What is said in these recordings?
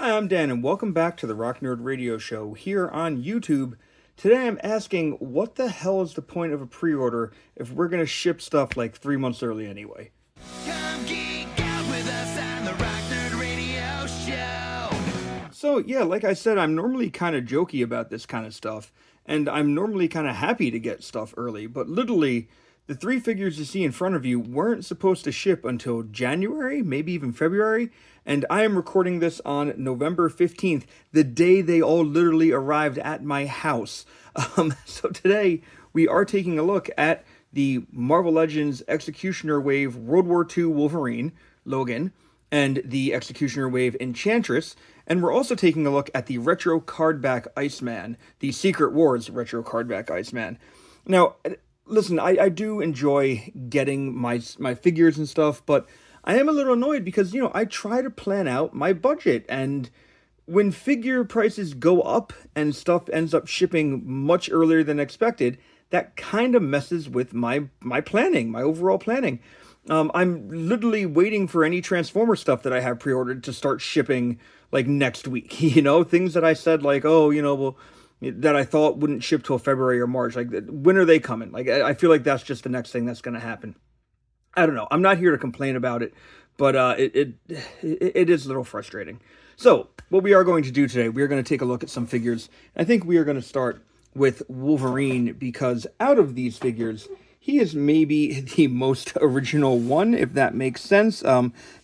Hi, I'm Dan, and welcome back to the Rock Nerd Radio Show here on YouTube. Today I'm asking, what the hell is the point of a pre-order if we're going to ship stuff like 3 months early anyway? Come geek out with us on the Rock Nerd Radio Show. So yeah, like I said, I'm normally kind of jokey about this kind of stuff, and I'm normally kind of happy to get stuff early, but literally, the three figures you see in front of you weren't supposed to ship until January, maybe even February, and I am recording this on November 15th, the day they all literally arrived at my house. So today, we are taking a look at the Marvel Legends Executioner Wave World War II Wolverine, Logan, and the Executioner Wave Enchantress, and we're also taking a look at the Retro Cardback Iceman, the Secret Wars Retro Cardback Iceman. Now, listen, I do enjoy getting my figures and stuff, but I am a little annoyed because, I try to plan out my budget, and when figure prices go up and stuff ends up shipping much earlier than expected, that kind of messes with my planning, my overall planning. I'm literally waiting for any Transformer stuff that I have pre-ordered to start shipping like next week. Things that I said like, that I thought wouldn't ship till February or March. Like, when are they coming? Like, I feel like that's just the next thing that's going to happen. I don't know. I'm not here to complain about it, but it is a little frustrating. So, what we are going to do today, we are going to take a look at some figures. I think we are going to start with Wolverine because out of these figures, he is maybe the most original one, if that makes sense.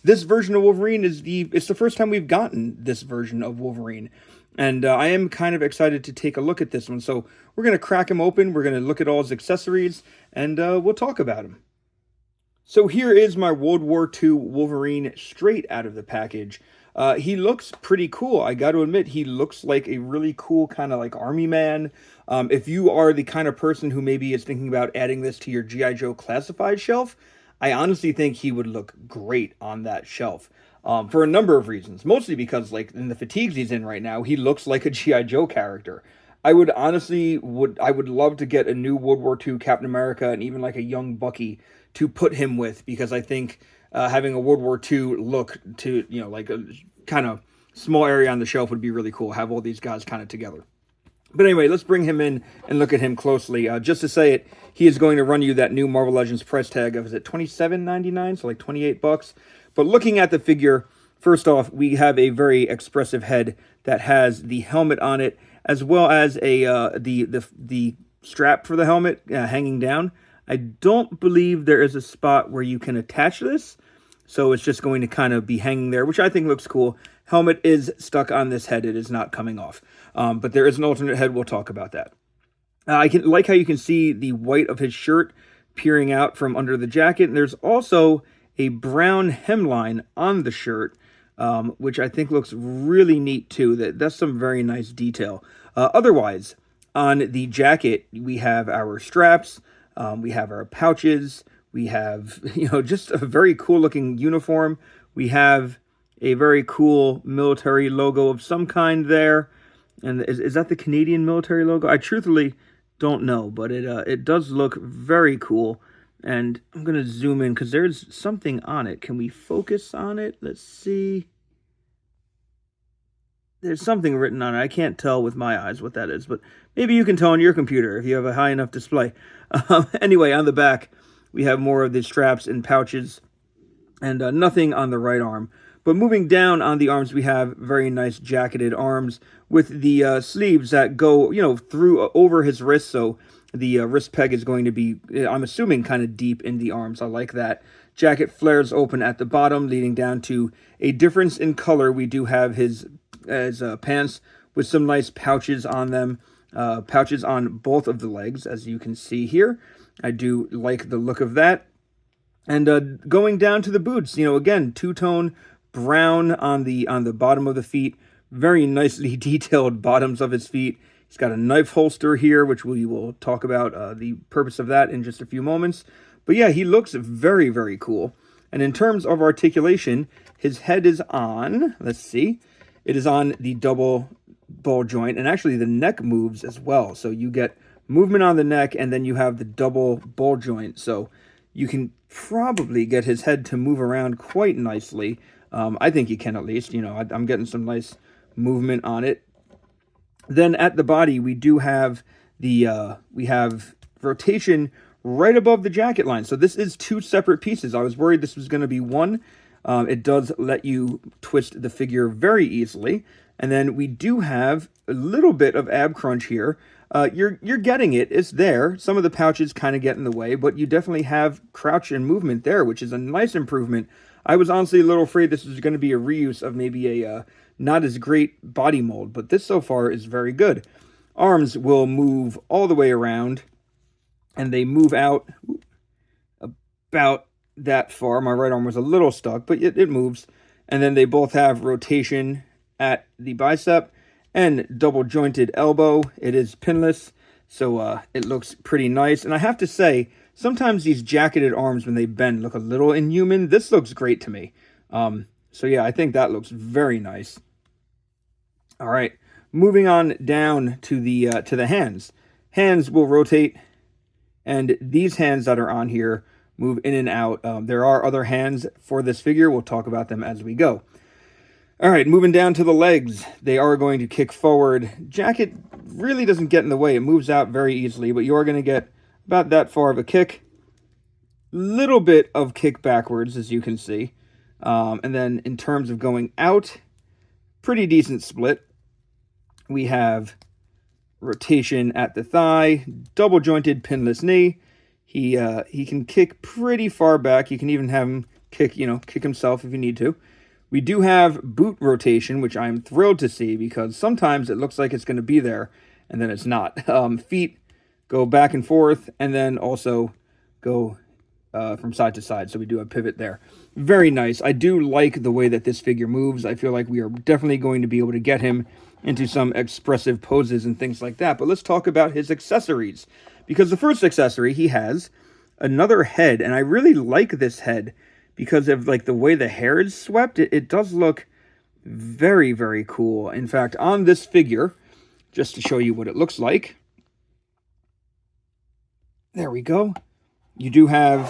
This version of Wolverine it's the first time we've gotten this version of Wolverine. And I am kind of excited to take a look at this one. So we're going to crack him open. We're going to look at all his accessories, and we'll talk about him. So here is my World War II Wolverine straight out of the package. He looks pretty cool. I got to admit, he looks like a really cool kind of like army man. If you are the kind of person who maybe is thinking about adding this to your G.I. Joe classified shelf, I honestly think he would look great on that shelf. For a number of reasons. Mostly because, like, in the fatigues he's in right now, he looks like a G.I. Joe character. I would love to get a new World War II Captain America and even, like, a young Bucky to put him with, because I think having a World War II look to, like a kind of small area on the shelf would be really cool. Have all these guys kind of together. But anyway, let's bring him in and look at him closely. Just to say it, he is going to run you that new Marvel Legends price tag of, is it $27.99? So like $28. But looking at the figure, first off, we have a very expressive head that has the helmet on it, as well as the strap for the helmet hanging down. I don't believe there is a spot where you can attach this, so it's just going to kind of be hanging there, which I think looks cool. Helmet is stuck on this head; it is not coming off. But there is an alternate head. We'll talk about that. I can like how you can see the white of his shirt peering out from under the jacket, and there's also a brown hemline on the shirt, which I think looks really neat too. That's some very nice detail. Otherwise, on the jacket, we have our straps, we have our pouches, we have, just a very cool looking uniform. We have a very cool military logo of some kind there. And is that the Canadian military logo? I truthfully don't know, but it does look very cool. And I'm going to zoom in because there's something on it. Can we focus on it? Let's see. There's something written on it. I can't tell with my eyes what that is, but maybe you can tell on your computer if you have a high enough display. Anyway, on the back, we have more of the straps and pouches, and nothing on the right arm. But moving down on the arms, we have very nice jacketed arms with the sleeves that go, through over his wrist. So the wrist peg is going to be, I'm assuming, kind of deep in the arms. I like that. Jacket flares open at the bottom, leading down to a difference in color. We do have his pants with some nice pouches on them. Pouches on both of the legs, as you can see here. I do like the look of that. And going down to the boots, again, two-tone brown on the bottom of the feet. Very nicely detailed bottoms of his feet. He's got a knife holster here, which we will talk about the purpose of that in just a few moments. But yeah, he looks very, very cool. And in terms of articulation, his head is on, let's see, it is on the double ball joint, and actually the neck moves as well. So you get movement on the neck, and then you have the double ball joint. So you can probably get his head to move around quite nicely. I think you can at least. I'm getting some nice movement on it. Then at the body, we do have we have rotation right above the jacket line. So this is two separate pieces. I was worried this was going to be one. It does let you twist the figure very easily. And then we do have a little bit of ab crunch here. You're getting it. It's there. Some of the pouches kind of get in the way, but you definitely have crouch and movement there, which is a nice improvement. I was honestly a little afraid this was going to be a reuse of maybe a not as great body mold, but this so far is very good. Arms will move all the way around, and they move out about that far. My right arm was a little stuck, but it moves. And then they both have rotation at the bicep and double jointed elbow. It is pinless, so it looks pretty nice. And I have to say, sometimes these jacketed arms, when they bend, look a little inhuman. This looks great to me. So yeah, I think that looks very nice. All right, moving on down to the hands. Hands will rotate, and these hands that are on here move in and out. There are other hands for this figure. We'll talk about them as we go. All right, moving down to the legs. They are going to kick forward. Jacket really doesn't get in the way. It moves out very easily, but you are going to get about that far of a kick. Little bit of kick backwards, as you can see. And then in terms of going out, pretty decent split. We have rotation at the thigh, double jointed pinless knee. He can kick pretty far back. You can even have him kick himself if you need to. We do have boot rotation, which I'm thrilled to see because sometimes it looks like it's going to be there and then it's not. Feet go back and forth and then also go from side to side. So we do have pivot there. Very nice. I do like the way that this figure moves. I feel like we are definitely going to be able to get him into some expressive poses and things like that. But let's talk about his accessories. Because the first accessory, he has another head. And I really like this head because of like the way the hair is swept. It does look very, very cool. In fact, on this figure, just to show you what it looks like. There we go. You do have,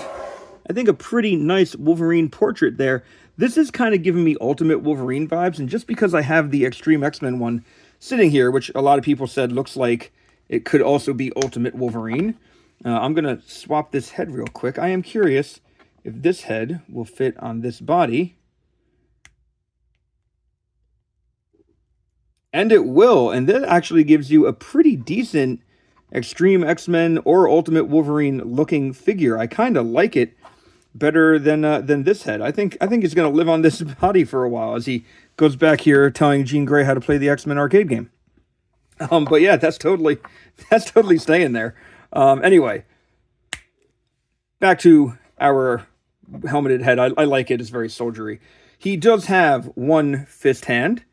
I think, a pretty nice Wolverine portrait there. This is kind of giving me Ultimate Wolverine vibes, and just because I have the Extreme X-Men one sitting here, which a lot of people said looks like it could also be Ultimate Wolverine, I'm going to swap this head real quick. I am curious if this head will fit on this body. And it will, and that actually gives you a pretty decent Extreme X-Men or Ultimate Wolverine looking figure. I kind of like it better than this head. I think he's going to live on this body for a while as he goes back here telling Jean Grey how to play the X-Men arcade game. But yeah, that's totally staying there. Anyway, back to our helmeted head. I like it. It's very soldiery. He does have one fist hand,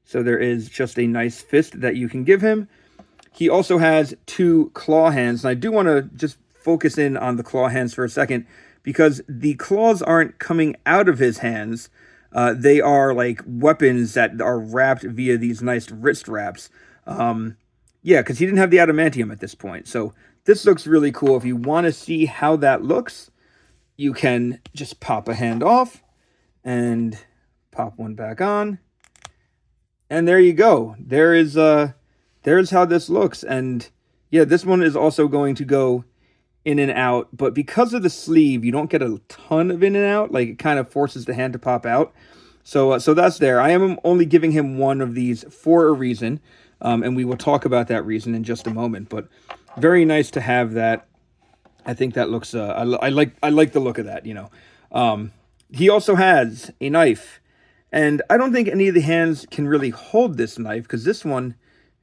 so there is just a nice fist that you can give him. He also has two claw hands, and I do want to just focus in on the claw hands for a second, because the claws aren't coming out of his hands. They are like weapons that are wrapped via these nice wrist wraps. Yeah, because he didn't have the adamantium at this point. So this looks really cool. If you want to see how that looks, you can just pop a hand off and pop one back on. And there you go. There's how this looks. And yeah, this one is also going to go in and out, but because of the sleeve, you don't get a ton of in and out. Like, it kind of forces the hand to pop out. So that's there. I am only giving him one of these for a reason, and we will talk about that reason in just a moment. But very nice to have that. I think that looks. I like the look of that. He also has a knife, and I don't think any of the hands can really hold this knife because this one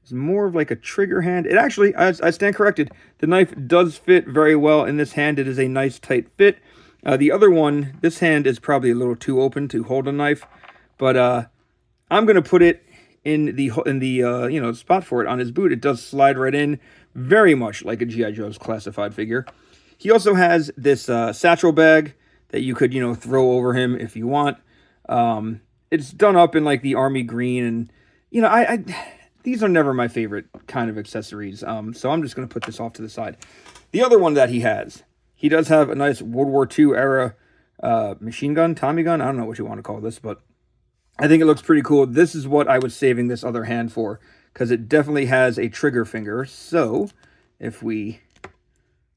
is more of like a trigger hand. It actually, I stand corrected. The knife does fit very well in this hand. It is a nice tight fit. The other one, this hand is probably a little too open to hold a knife, but I'm gonna put it in the spot for it on his boot. It does slide right in, very much like a G.I. Joe's classified figure. He also has this satchel bag that you could throw over him if you want. It's done up in like the army green, and I these are never my favorite kind of accessories, so I'm just going to put this off to the side. The other one that he does have a nice World War II era machine gun, Tommy gun. I don't know what you want to call this, but I think it looks pretty cool. This is what I was saving this other hand for, because it definitely has a trigger finger. So if we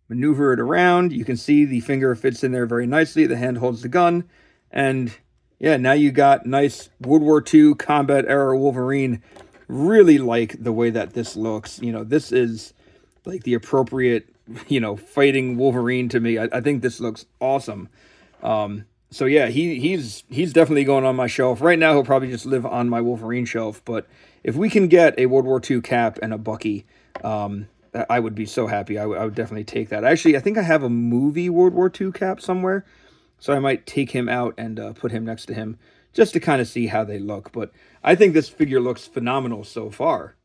maneuver it around, you can see the finger fits in there very nicely. The hand holds the gun. And yeah, now you got nice World War II combat era Wolverine. Really like the way that this looks. You know, this is like the appropriate, fighting Wolverine to me. I think this looks awesome. So yeah, he's definitely going on my shelf. Right now, he'll probably just live on my Wolverine shelf. But if we can get a World War II Cap and a Bucky, I would be so happy. I would definitely take that. Actually, I think I have a movie World War II Cap somewhere, so I might take him out and put him next to him just to kind of see how they look. But I think this figure looks phenomenal so far.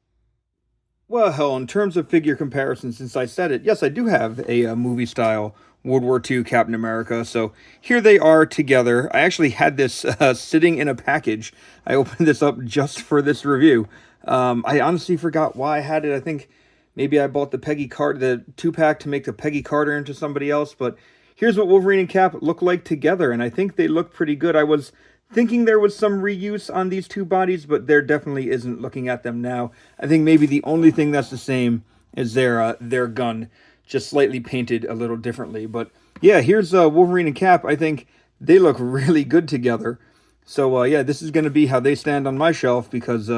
Well, hell, in terms of figure comparison, since I said it, yes, I do have a movie style World War II Captain America. So here they are together. I actually had this sitting in a package. I opened this up just for this review. I honestly forgot why I had it. I think maybe I bought the Peggy Carter, the 2-pack to make the Peggy Carter into somebody else. But here's what Wolverine and Cap look like together, and I think they look pretty good. I was thinking there was some reuse on these two bodies, but there definitely isn't looking at them now. I think maybe the only thing that's the same is their gun, just slightly painted a little differently. But yeah, here's Wolverine and Cap. I think they look really good together. So yeah, this is going to be how they stand on my shelf, because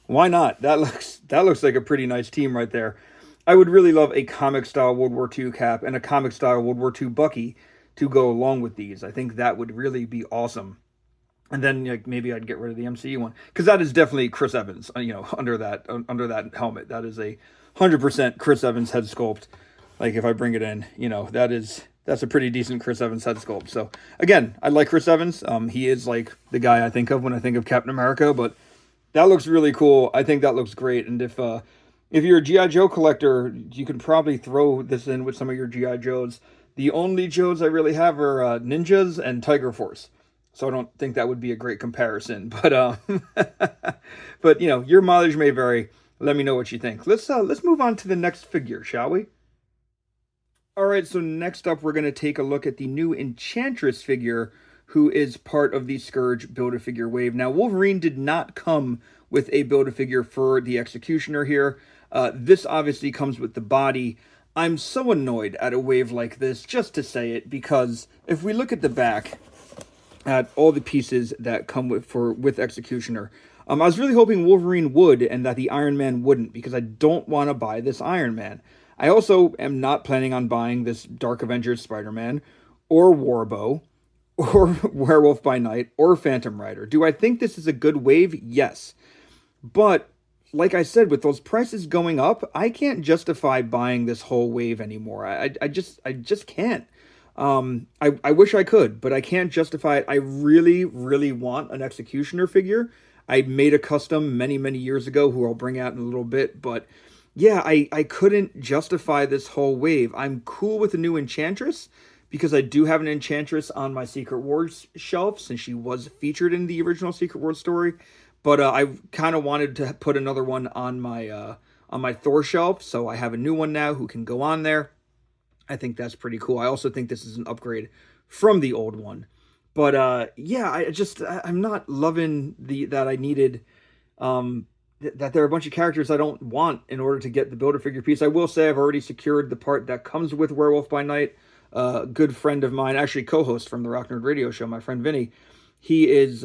why not? That looks like a pretty nice team right there. I would really love a comic style World War II Cap and a comic style World War II Bucky to go along with these. I think that would really be awesome. And then maybe I'd get rid of the MCU one, because that is definitely Chris Evans. Under that helmet, that is 100% Chris Evans head sculpt. Like if I bring it in, that's a pretty decent Chris Evans head sculpt. So again, I like Chris Evans. He is like the guy I think of when I think of Captain America. But that looks really cool. I think that looks great. And if you're a GI Joe collector, you can probably throw this in with some of your GI Joes. The only Joes I really have are Ninjas and Tiger Force. So I don't think that would be a great comparison, but but your mileage may vary. Let me know what you think. Let's move on to the next figure, shall we? All right, so next up we're going to take a look at the new Enchantress figure, who is part of the Scourge Build-A-Figure wave. Now, Wolverine did not come with a Build-A-Figure for the Executioner here. This obviously comes with the body. I'm so annoyed at a wave like this, just to say it, because if we look at the back at all the pieces that come with Executioner. I was really hoping Wolverine would and that the Iron Man wouldn't, because I don't want to buy this Iron Man. I also am not planning on buying this Dark Avengers Spider-Man, or Warbow, or Werewolf by Night, or Phantom Rider. Do I think this is a good wave? Yes. But, like I said, with those prices going up, I can't justify buying this whole wave anymore. I just can't. I wish I could, but I can't justify it. I really, really want an Executioner figure. I made a custom many, many years ago, who I'll bring out in a little bit, but yeah, I couldn't justify this whole wave. I'm cool with the new Enchantress, because I do have an Enchantress on my Secret Wars shelf, since she was featured in the original Secret Wars story, but I kind of wanted to put another one on my Thor shelf, so I have a new one now who can go on there. I think that's pretty cool. I also think this is an upgrade from the old one. But yeah, I'm not loving that I needed that there are a bunch of characters I don't want in order to get the Build-A-Figure piece. I will say I've already secured the part that comes with Werewolf by Night. A good friend of mine, actually co-host from the Rock Nerd Radio Show, my friend Vinny, he is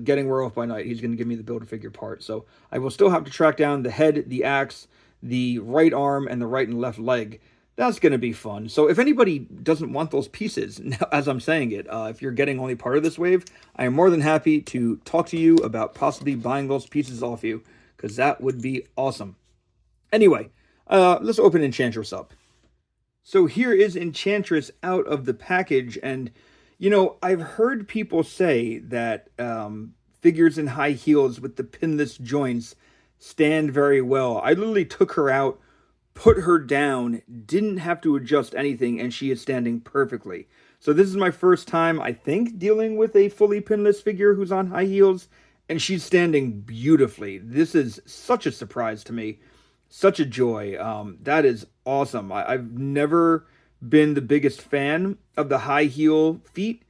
getting Werewolf by Night. He's going to give me the Build-A-Figure part. So I will still have to track down the head, the axe, the right arm, and the right and left leg. That's going to be fun. So if anybody doesn't want those pieces, as I'm saying it, if you're getting only part of this wave, I am more than happy to talk to you about possibly buying those pieces off you, because that would be awesome. Anyway, let's open Enchantress up. So here is Enchantress out of the package, and, I've heard people say that figures in high heels with the pinless joints stand very well. I literally took her out, put her down, didn't have to adjust anything, and she is standing perfectly. So this is my first time, I think, dealing with a fully pinless figure who's on high heels, and she's standing beautifully. This is such a surprise to me, such a joy. That is awesome. I've never been the biggest fan of the high heel feet.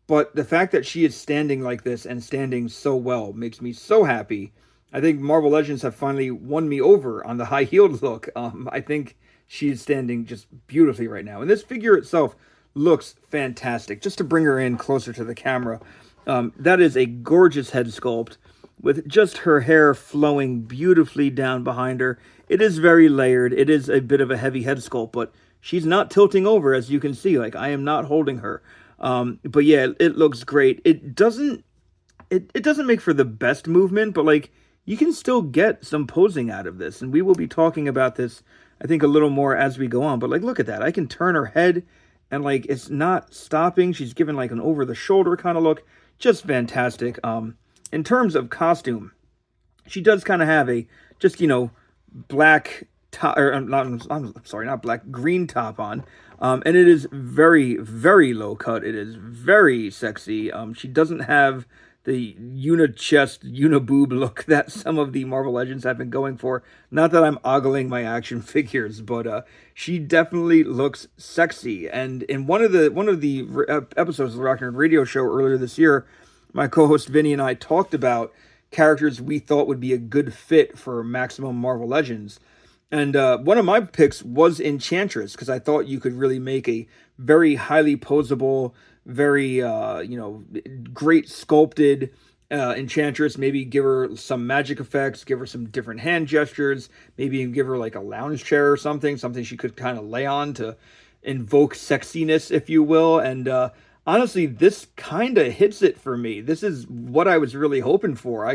But the fact that she is standing like this and standing so well makes me so happy. I think Marvel Legends have finally won me over on the high heeled look. I think she is standing just beautifully right now. And this figure itself looks fantastic. Just to bring her in closer to the camera, that is a gorgeous head sculpt with just her hair flowing beautifully down behind her. It is very layered. It is a bit of a heavy head sculpt, but she's not tilting over, as you can see. Like, I am not holding her. But yeah, it looks great. It doesn't make for the best movement, but like, you can still get some posing out of this. And we will be talking about this, I think, a little more as we go on. But like, look at that. I can turn her head and like, it's not stopping. She's given like an over the shoulder kind of look. Just fantastic. In terms of costume, she does kind of have a just, black top, or I'm sorry, not black, green top on. And it is very, very low cut. It is very sexy. She doesn't have the uni-chest, uni-boob look that some of the Marvel Legends have been going for. Not that I'm ogling my action figures, but she definitely looks sexy. And in one of the episodes of the Rock Nerd Radio Show earlier this year, my co-host Vinny and I talked about characters we thought would be a good fit for Maximum Marvel Legends. And one of my picks was Enchantress, because I thought you could really make a very highly posable, very, great sculpted Enchantress. Maybe give her some magic effects, give her some different hand gestures, maybe even give her like a lounge chair or something she could kind of lay on to invoke sexiness, if you will. And honestly, this kind of hits it for me. This is what I was really hoping for.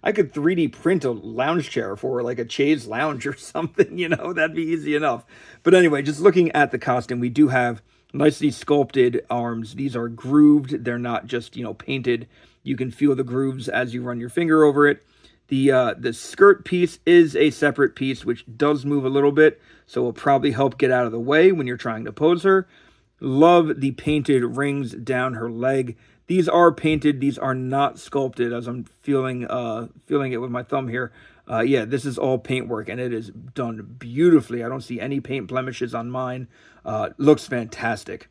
I could 3D print a lounge chair for her, like a chaise lounge or something, that'd be easy enough. But anyway, just looking at the costume, we do have nicely sculpted arms. These are grooved. They're not just, painted. You can feel the grooves as you run your finger over it. The skirt piece is a separate piece, which does move a little bit, so will probably help get out of the way when you're trying to pose her. Love the painted rings down her leg. These are painted. These are not sculpted, as I'm feeling it with my thumb here. Yeah, this is all paintwork, and it is done beautifully. I don't see any paint blemishes on mine. Looks fantastic.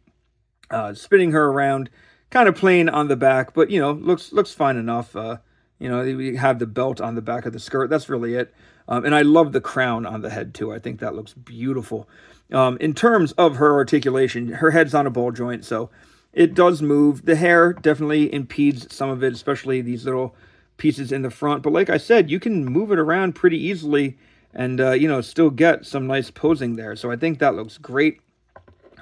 Spinning her around, kind of plain on the back, but, looks fine enough. We have the belt on the back of the skirt. That's really it. And I love the crown on the head, too. I think that looks beautiful. In terms of her articulation, her head's on a ball joint, so it does move. The hair definitely impedes some of it, especially these little pieces in the front. But like I said, you can move it around pretty easily and, still get some nice posing there. So I think that looks great.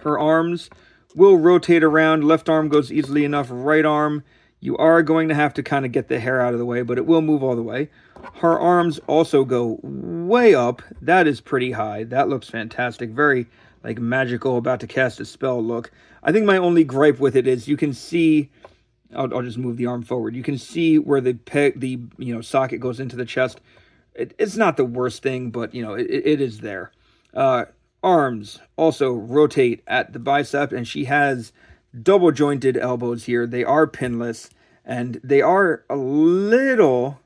Her arms will rotate around. Left arm goes easily enough. Right arm, you are going to have to kind of get the hair out of the way, but it will move all the way. Her arms also go way up. That is pretty high. That looks fantastic. Very, like, magical, about to cast a spell look. I think my only gripe with it is you can see... I'll just move the arm forward. You can see where the socket goes into the chest. It's not the worst thing, but, it is there. Arms also rotate at the bicep, and she has double jointed elbows here. They are pinless, and they are a little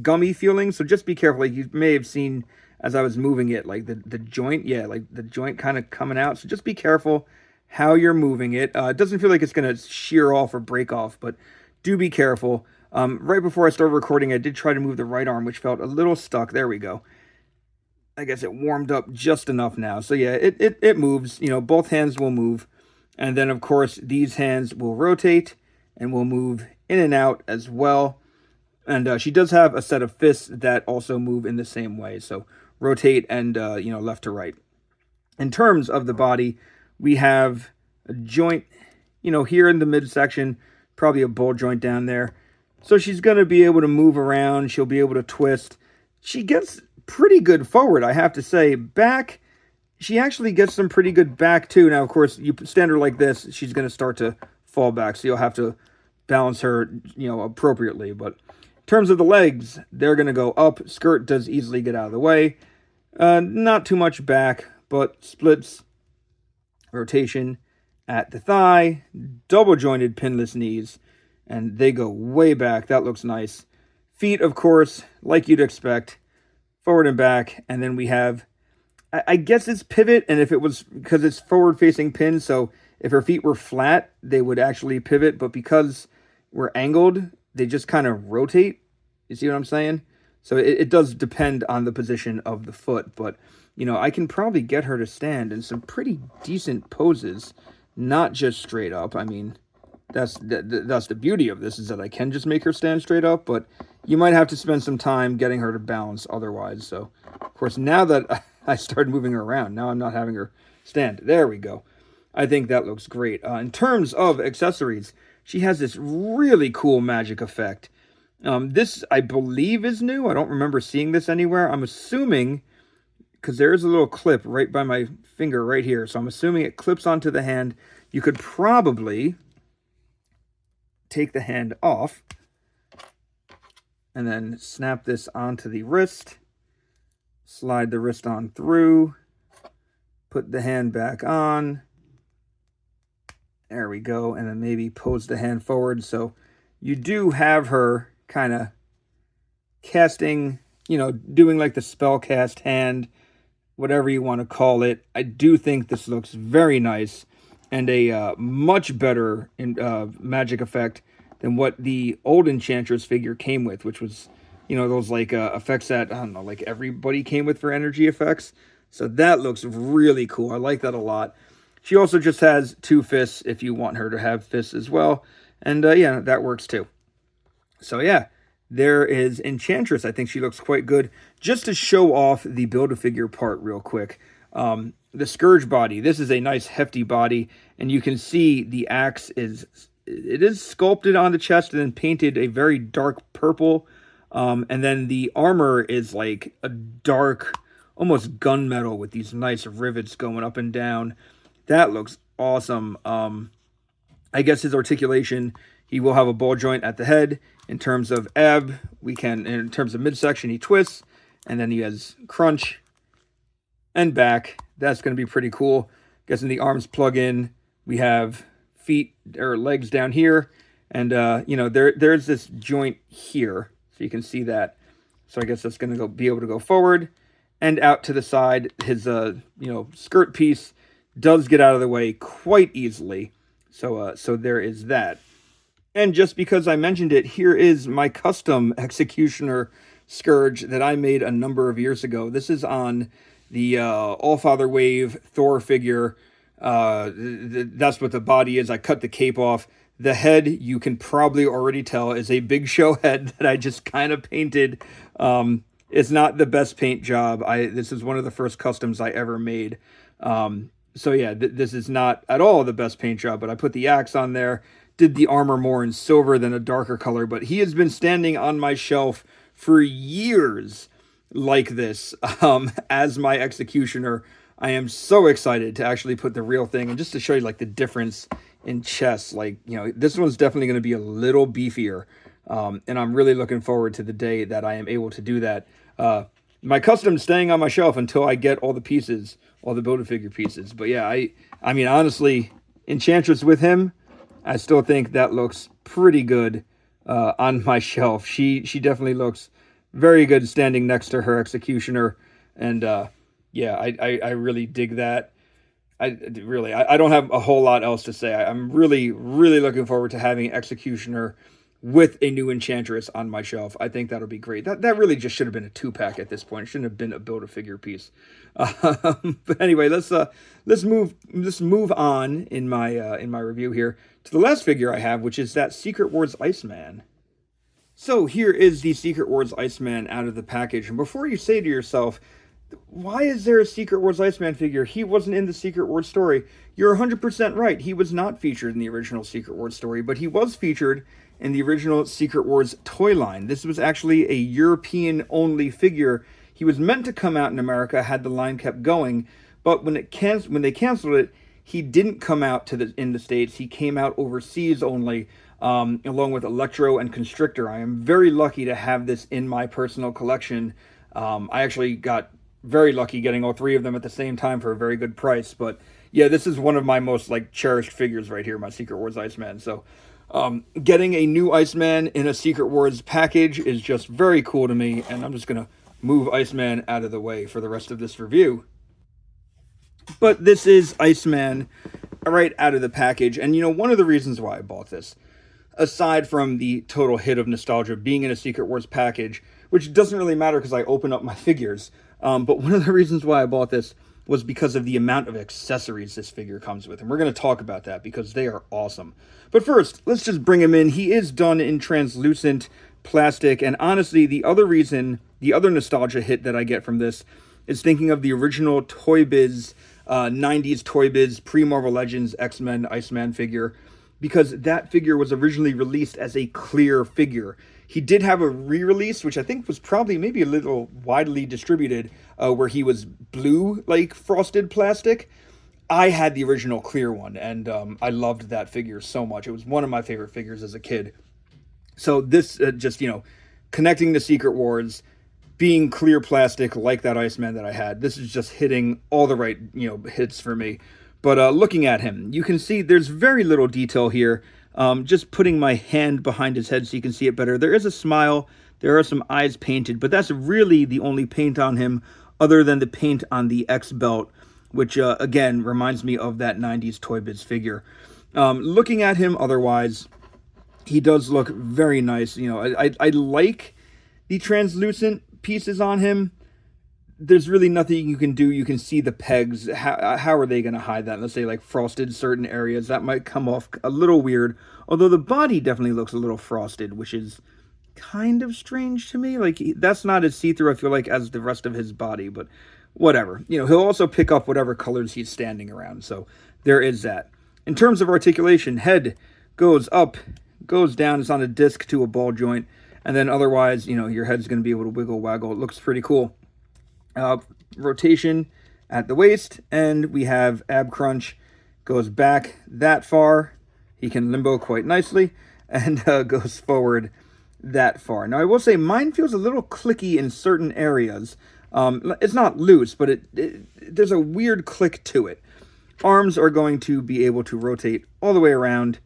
gummy feeling, so just be careful. Like, you may have seen as I was moving it, like the joint, like the joint kind of coming out, so just be careful how you're moving it. It doesn't feel like it's going to shear off or break off, but do be careful. Right before I started recording, I did try to move the right arm, which felt a little stuck. There we go. I guess it warmed up just enough now. So yeah, it moves. Both hands will move. And then, of course, these hands will rotate and will move in and out as well. And she does have a set of fists that also move in the same way. So rotate and, left to right. In terms of the body, we have a joint, here in the midsection, probably a ball joint down there. So she's going to be able to move around. She'll be able to twist. She gets pretty good forward, I have to say. Back, she actually gets some pretty good back, too. Now, of course, you stand her like this, she's going to start to fall back. So you'll have to balance her, appropriately. But in terms of the legs, they're going to go up. Skirt does easily get out of the way. Not too much back, but splits. Rotation at the thigh, double jointed pinless knees, and they go way back. That looks nice. Feet, of course, like you'd expect, forward and back. And then we have, I guess it's pivot, and if it was, because it's forward facing pin, so If her feet were flat, they would actually pivot, but because we're angled, they just kind of rotate. You see what I'm saying? So it does depend on the position of the foot, but I can probably get her to stand in some pretty decent poses, not just straight up. I mean, that's the beauty of this, is that I can just make her stand straight up, but you might have to spend some time getting her to balance otherwise. So, of course, now that I started moving her around, now I'm not having her stand. There we go. I think that looks great. In terms of accessories, she has this really cool magic effect. This, I believe, is new. I don't remember seeing this anywhere. I'm assuming, because there is a little clip right by my finger right here, so I'm assuming it clips onto the hand. You could probably take the hand off and then snap this onto the wrist, slide the wrist on through, put the hand back on. There we go. And then maybe pose the hand forward. So you do have her kind of casting, doing like the spell cast hand, whatever you want to call it. I do think this looks very nice and a much better magic effect than what the old Enchantress figure came with, which was, those like effects that, I don't know, like everybody came with for energy effects. So that looks really cool. I like that a lot. She also just has 2 fists if you want her to have fists as well. And yeah, that works too. So yeah, there is Enchantress. I think she looks quite good. Just to show off the Build-A-Figure part real quick. The Scourge body. This is a nice hefty body. And you can see the axe is sculpted on the chest and then painted a very dark purple. And then the armor is like a dark, almost gunmetal with these nice rivets going up and down. That looks awesome. I guess his articulation, he will have a ball joint at the head. In terms of ab, in terms of midsection, he twists. And then he has crunch and back. That's going to be pretty cool. Guessing the arms plug in. We have feet or legs down here. And, there's this joint here. So you can see that. So I guess that's going to be able to go forward and out to the side. His, skirt piece does get out of the way quite easily. So there is that. And just because I mentioned it, here is my custom Executioner Scourge that I made a number of years ago. This is on the All-Father Wave Thor figure. That's what the body is. I cut the cape off. The head, you can probably already tell, is a Big Show head that I just kind of painted. It's not the best paint job. This is one of the first customs I ever made. So yeah, this is not at all the best paint job, but I put the axe on there, did the armor more in silver than a darker color, but he has been standing on my shelf for years like this as my Executioner. I am so excited to actually put the real thing, and just to show you like the difference in chest, like, this one's definitely going to be a little beefier, and I'm really looking forward to the day that I am able to do that. My custom's staying on my shelf until I get all the pieces, all the Build-A-Figure pieces. But yeah, I mean, honestly, Enchantress with him, I still think that looks pretty good on my shelf. She definitely looks very good standing next to her Executioner. And yeah, I really dig that. I don't have a whole lot else to say. I'm really, really looking forward to having Executioner with a new Enchantress on my shelf. I think that'll be great. That really just should have been a 2-pack at this point. It shouldn't have been a Build-A-Figure piece. But anyway, let's move on in my review here to the last figure I have, which is that Secret Wars Iceman. So here is the Secret Wars Iceman out of the package. And before you say to yourself, why is there a Secret Wars Iceman figure? He wasn't in the Secret Wars story. You're 100% right. He was not featured in the original Secret Wars story, but he was featured in the original Secret Wars toy line. This was actually a European-only figure. He was meant to come out in America had the line kept going, but when they canceled it, he didn't come out in the States. He came out overseas only, along with Electro and Constrictor. I am very lucky to have this in my personal collection. I actually got very lucky getting all 3 of them at the same time for a very good price. But yeah, this is one of my most cherished figures right here, my Secret Wars Iceman. So getting a new Iceman in a Secret Wars package is just very cool to me, and I'm just gonna move Iceman out of the way for the rest of this review. But this is Iceman right out of the package. And, one of the reasons why I bought this, aside from the total hit of nostalgia being in a Secret Wars package, which doesn't really matter because I open up my figures, but one of the reasons why I bought this was because of the amount of accessories this figure comes with. And we're going to talk about that because they are awesome. But first, let's just bring him in. He is done in translucent plastic. And honestly, the other nostalgia hit that I get from this is thinking of the original Toy Biz, 90s Toy Biz, pre-Marvel Legends X-Men Iceman figure, because that figure was originally released as a clear figure. He did have a re-release, which I think was probably maybe a little widely distributed, where he was blue, like frosted plastic. I had the original clear one, and I loved that figure so much. It was one of my favorite figures as a kid. So this just, connecting to Secret Wars, being clear plastic like that Iceman that I had, this is just hitting all the right, hits for me. But looking at him, you can see there's very little detail here. Just putting my hand behind his head so you can see it better. There is a smile. There are some eyes painted, but that's really the only paint on him other than the paint on the X belt, which, again, reminds me of that 90s Toy Biz figure. Looking at him otherwise, he does look very nice. I like the translucent pieces on him. There's really nothing you can do. You can see the pegs. How are they going to hide that? Let's say like frosted certain areas. That might come off a little weird. Although the body definitely looks a little frosted, which is kind of strange to me. Like, that's not as see-through, I feel like, as the rest of his body. But whatever. He'll also pick up whatever colors he's standing around. So there is that. In terms of articulation, head goes up, goes down. It's on a disc to a ball joint. And then otherwise, your head's going to be able to wiggle, waggle. It looks pretty cool. Rotation at the waist, and we have ab crunch, goes back that far. He can limbo quite nicely, and goes forward that far. Now, I will say mine feels a little clicky in certain areas. It's not loose, but there's a weird click to it. Arms are going to be able to rotate all the way around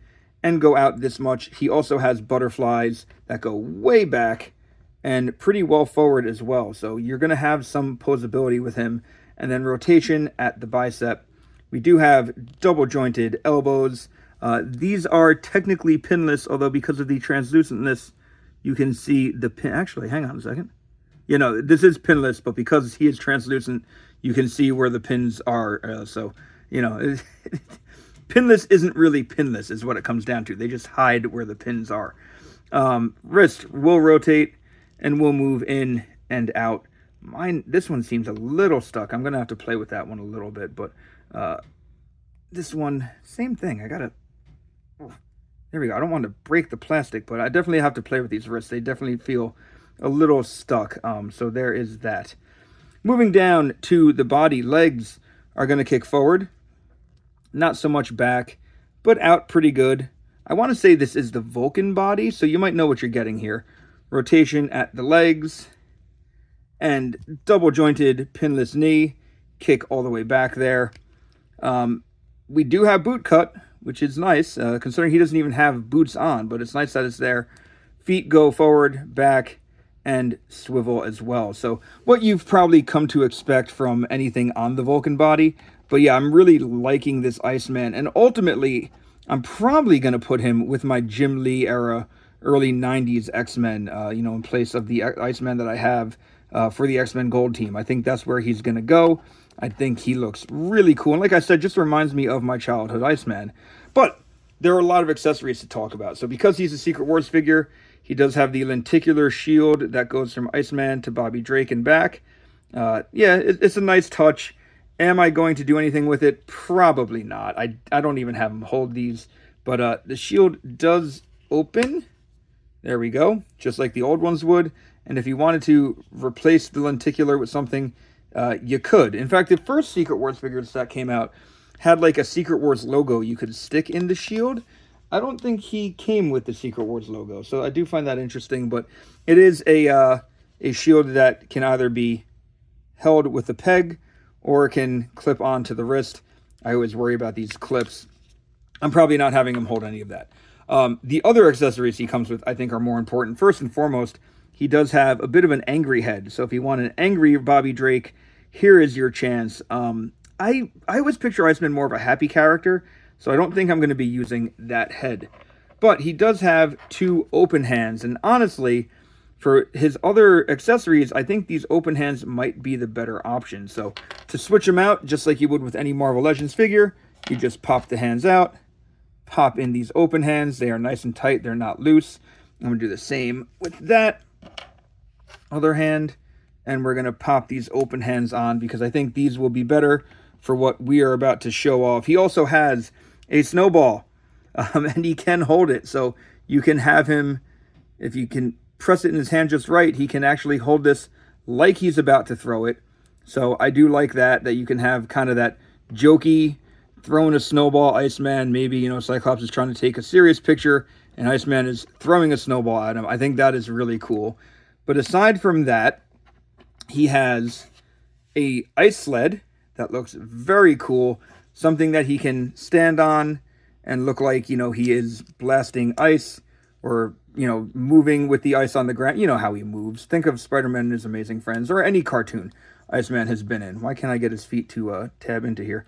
and go out this much. He also has butterflies that go way back and pretty well forward as well. So you're going to have some posability with him. And then rotation at the bicep. We do have double jointed elbows. These are technically pinless, although because of the translucentness, you can see the pin. Actually, hang on a second. This is pinless, but because he is translucent, you can see where the pins are. Pinless isn't really pinless is what it comes down to. They just hide where the pins are. Wrist will rotate and we'll move in and out. This one seems a little stuck. I'm going to have to play with that one a little bit, but this one, same thing. There we go. I don't want to break the plastic, but I definitely have to play with these wrists. They definitely feel a little stuck, so there is that. Moving down to the body, legs are going to kick forward. Not so much back, but out pretty good. I want to say this is the Vulcan body, so you might know what you're getting here. Rotation at the legs, and double jointed pinless knee, kick all the way back there. We do have boot cut, which is nice, considering he doesn't even have boots on, but it's nice that it's there. Feet go forward, back, and swivel as well. So what you've probably come to expect from anything on the Vulcan body. But yeah, I'm really liking this Iceman, and ultimately, I'm probably going to put him with my Jim Lee era, early 90s X-Men, in place of the Iceman that I have for the X-Men Gold team. I think that's where he's going to go. I think he looks really cool. And like I said, just reminds me of my childhood Iceman. But there are a lot of accessories to talk about. So because he's a Secret Wars figure, he does have the lenticular shield that goes from Iceman to Bobby Drake and back. It's a nice touch. Am I going to do anything with it? Probably not. I don't even have him hold these. But the shield does open. There we go. Just like the old ones would. And if you wanted to replace the lenticular with something, you could. In fact, the first Secret Wars figures that came out had like a Secret Wars logo you could stick in the shield. I don't think he came with the Secret Wars logo, so I do find that interesting. But it is a shield that can either be held with a peg or it can clip onto the wrist. I always worry about these clips. I'm probably not having him hold any of that. The other accessories he comes with, I think, are more important. First and foremost, he does have a bit of an angry head. So if you want an angry Bobby Drake, here is your chance. I always picture Iceman more of a happy character. So I don't think I'm going to be using that head. But he does have 2 open hands, and honestly, for his other accessories, I think these open hands might be the better option. So to switch them out, just like you would with any Marvel Legends figure, you just pop the hands out, pop in these open hands. They are nice and tight, they're not loose. I'm going to do the same with that other hand, and we're going to pop these open hands on because I think these will be better for what we are about to show off. He also has a snowball, and he can hold it, so you can have him, if you can press it in his hand just right, he can actually hold this like he's about to throw it. So I do like that you can have kind of that jokey throwing a snowball Iceman. Maybe, you know, Cyclops is trying to take a serious picture and Iceman is throwing a snowball at him. I think that is really cool. But aside from that, he has a ice sled that looks very cool, something that he can stand on and look like, you know, he is blasting ice, or, you know, moving with the ice on the ground. You know how he moves. Think of Spider-Man and His Amazing Friends, or any cartoon Iceman has been in. Why can't I get his feet to tab into here?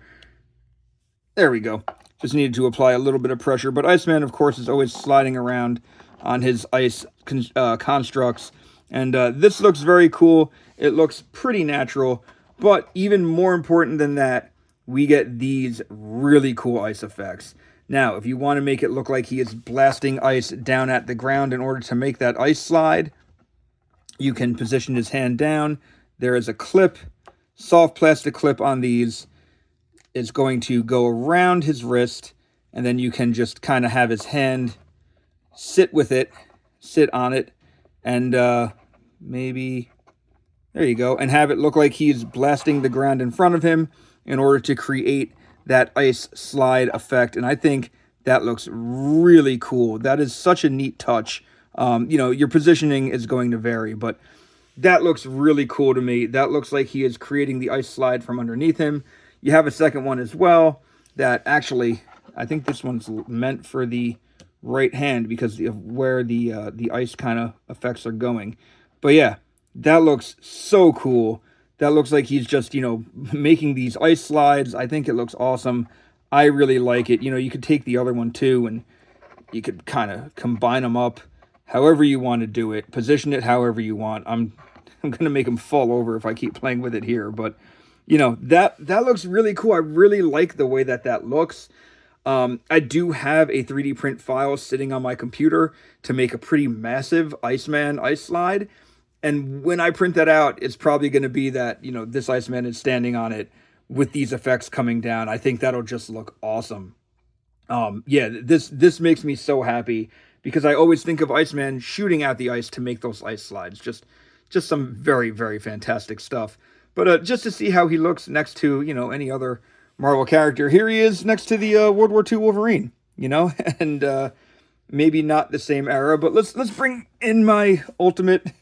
There we go. Just needed to apply a little bit of pressure. But Iceman, of course, is always sliding around on his ice constructs. And this looks very cool. It looks pretty natural. But even more important than that, we get these really cool ice effects. Now, if you want to make it look like he is blasting ice down at the ground in order to make that ice slide, you can position his hand down. There is a clip, soft plastic clip on these. It's going to go around his wrist, and then you can just kind of have his hand sit on it, and maybe, there you go, and have it look like he's blasting the ground in front of him in order to create that ice slide effect. And I think that looks really cool. That is such a neat touch. You know, your positioning is going to vary, but that looks really cool to me. That looks like he is creating the ice slide from underneath him. You have a second one as well that actually, I think this one's meant for the right hand because of where the ice kind of effects are going. But yeah, that looks so cool. That looks like he's just, you know, making these ice slides. I think it looks awesome. I really like it. You know, you could take the other one too, and you could kind of combine them up however you want to do it. Position it however you want. I'm going to make him fall over if I keep playing with it here. But, you know, that looks really cool. I really like the way that looks. I do have a 3D print file sitting on my computer to make a pretty massive Iceman ice slide. And when I print that out, it's probably going to be that, you know, this Iceman is standing on it with these effects coming down. I think that'll just look awesome. Yeah, this makes me so happy because I always think of Iceman shooting out the ice to make those ice slides. Just some very, very fantastic stuff. But just to see how he looks next to, you know, any other Marvel character, here he is next to the World War II Wolverine, you know, and maybe not the same era, but let's bring in my ultimate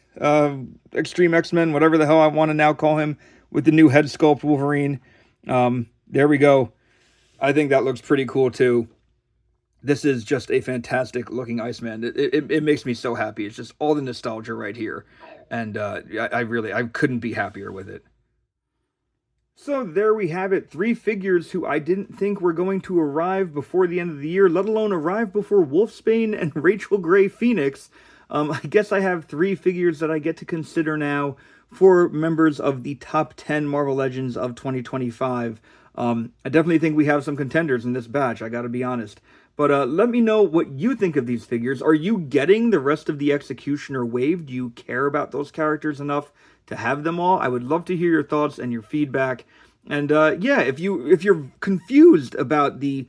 Extreme X-Men, whatever the hell I want to now call him, with the new head sculpt Wolverine. There we go. I think that looks pretty cool too. This is just a fantastic looking Iceman. It makes me so happy. It's just all the nostalgia right here, and I couldn't be happier with it. So there we have it, 3 figures who I didn't think were going to arrive before the end of the year, let alone arrive before Wolfsbane and Rachel Gray Phoenix. I guess I have 3 figures that I get to consider now for members of the top 10 Marvel Legends of 2025. I definitely think we have some contenders in this batch, I gotta be honest. But let me know what you think of these figures. Are you getting the rest of the Executioner wave? Do you care about those characters enough to have them all? I would love to hear your thoughts and your feedback. And yeah, if you're confused about the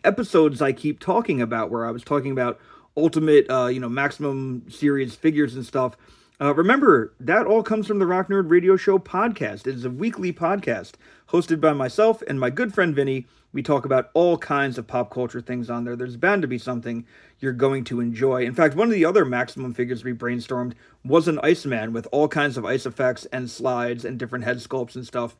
episodes I keep talking about, where I was talking about Ultimate, Maximum Series figures and stuff, remember, that all comes from the Rock Nerd Radio Show podcast. It is a weekly podcast hosted by myself and my good friend Vinny. We talk about all kinds of pop culture things on there. There's bound to be something you're going to enjoy. In fact, one of the other Maximum figures we brainstormed was an Iceman with all kinds of ice effects and slides and different head sculpts and stuff.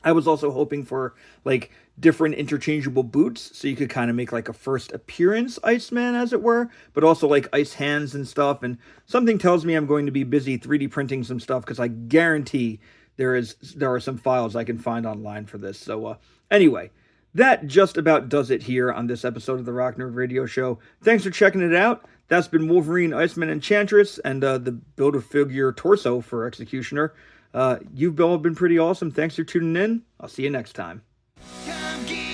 I was also hoping for, like, different interchangeable boots, so you could kind of make, like, a first appearance Iceman, as it were, but also, like, ice hands and stuff, and something tells me I'm going to be busy 3D printing some stuff, because I guarantee there are some files I can find online for this. So, anyway, That just about does it here on this episode of the Rock Nerd Radio Show. Thanks for checking it out. That's been Wolverine, Iceman, Enchantress, and the Build-A-Figure torso for Executioner. You've all been pretty awesome. Thanks for tuning in. I'll see you next time. Come get